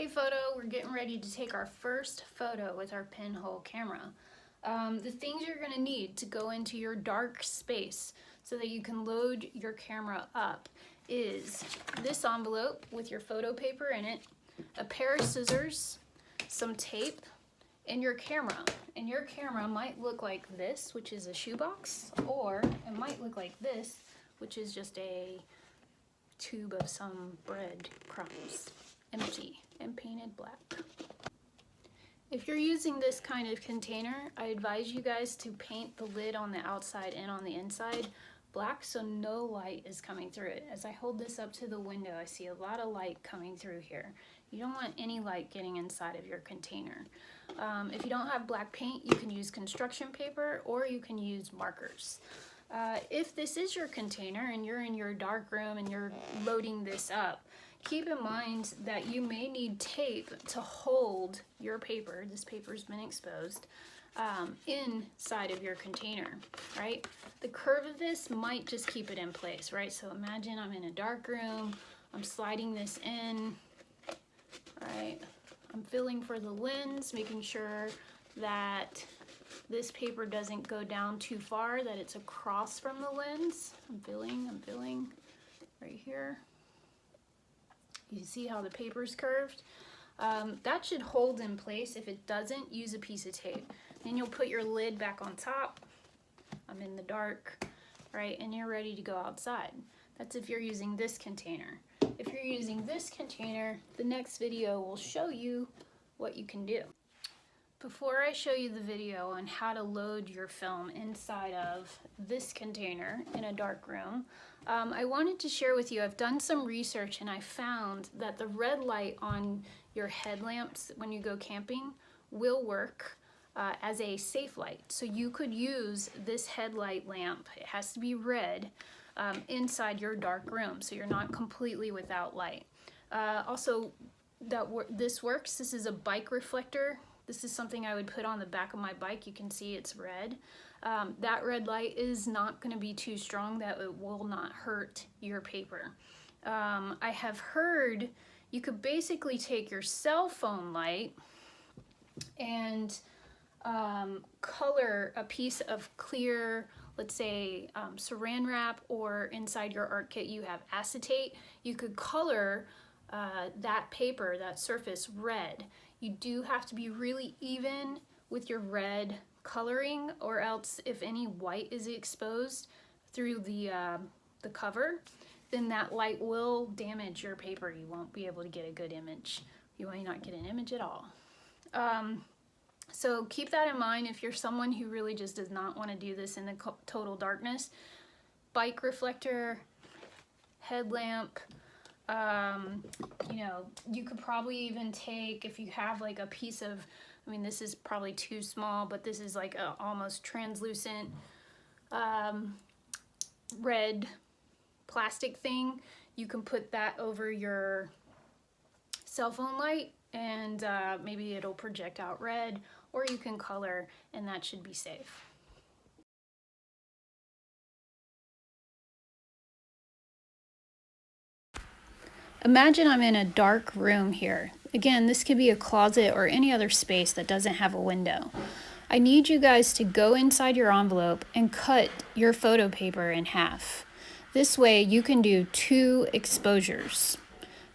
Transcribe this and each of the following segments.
Hey photo, we're getting ready to take our first photo with our Pinhole camera. The things you're going to need to go into your dark space so that you can load your camera up is this envelope with your photo paper in it, a pair of scissors, some tape, and your camera. And your camera might look like this, which is a shoebox, or it might look like this, which is just a tube of some bread crumbs, empty and painted black. If you're using this kind of container, I advise you guys to paint the lid on the outside and on the inside black so no light is coming through it. As I hold this up to the window, I see a lot of light coming through here. You don't want any light getting inside of your container. If you don't have black paint, you can use construction paper or you can use markers. If this is your container and you're in your dark room and you're loading this up, keep in mind that you may need tape to hold your paper, this paper's been exposed, inside of your container, right? The curve of this might just keep it in place, right? So imagine I'm in a dark room, I'm sliding this in, right? I'm feeling for the lens, making sure that this paper doesn't go down too far, that it's across from the lens. I'm feeling right here. You see how the paper's curved? That should hold in place. If it doesn't, use a piece of tape. Then you'll put your lid back on top. I'm in the dark, right? And you're ready to go outside. That's if you're using this container. If you're using this container, the next video will show you what you can do. Before I show you the video on how to load your film inside of this container in a dark room, I wanted to share with you, I've done some research and I found that the red light on your headlamps when you go camping will work as a safe light. So you could use this headlight lamp, it has to be red, inside your dark room so you're not completely without light. Also, this works. This is a bike reflector. This is something I would put on the back of my bike. You can see it's red. That red light is not going to be too strong, that it will not hurt your paper. I have heard you could basically take your cell phone light and color a piece of clear, let's say saran wrap, or inside your art kit you have acetate. You could color that paper, that surface, red. You do have to be really even with your red coloring, or else if any white is exposed through the cover, then that light will damage your paper. You won't be able to get a good image. You might not get an image at all. So keep that in mind if you're someone who really just does not want to do this in the total darkness. Bike reflector, headlamp, you know, you could probably even take, if you have like a piece of, I mean, this is probably too small, but this is like a almost translucent red plastic thing. You can put that over your cell phone light and maybe it'll project out red, or you can color, and that should be safe. Imagine I'm in a dark room here. Again, this could be a closet or any other space that doesn't have a window. I need you guys to go inside your envelope and cut your photo paper in half. This way you can do 2 exposures.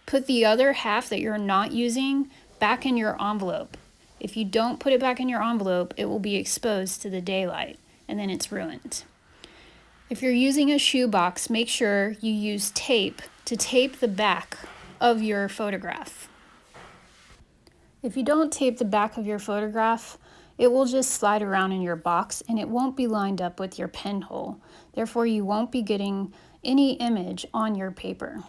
Put the other half that you're not using back in your envelope. If you don't put it back in your envelope, it will be exposed to the daylight and then it's ruined. If you're using a shoebox, make sure you use tape to tape the back of your photograph. If you don't tape the back of your photograph, it will just slide around in your box and it won't be lined up with your pinhole. Therefore, you won't be getting any image on your paper.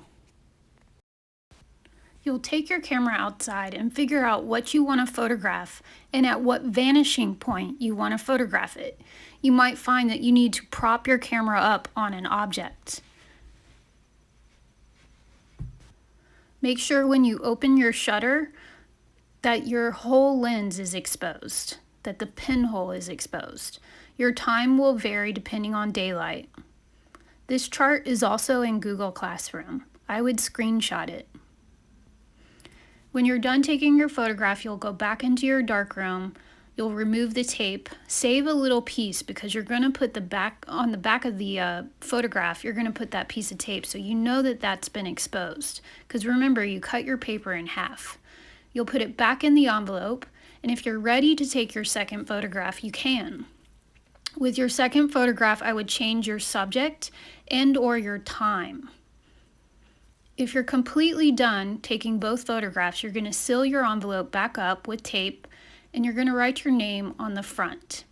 You'll take your camera outside and figure out what you want to photograph and at what vanishing point you want to photograph it. You might find that you need to prop your camera up on an object. Make sure when you open your shutter that your whole lens is exposed, that the pinhole is exposed. Your time will vary depending on daylight. This chart is also in Google Classroom. I would screenshot it. When you're done taking your photograph, you'll go back into your darkroom. You'll remove the tape, save a little piece because you're going to put on the back of the photograph, you're going to put that piece of tape so you know that that's been exposed. Because remember, you cut your paper in half. You'll put it back in the envelope, and if you're ready to take your second photograph, you can. With your second photograph, I would change your subject and or your time. If you're completely done taking both photographs, you're going to seal your envelope back up with tape and you're going to write your name on the front.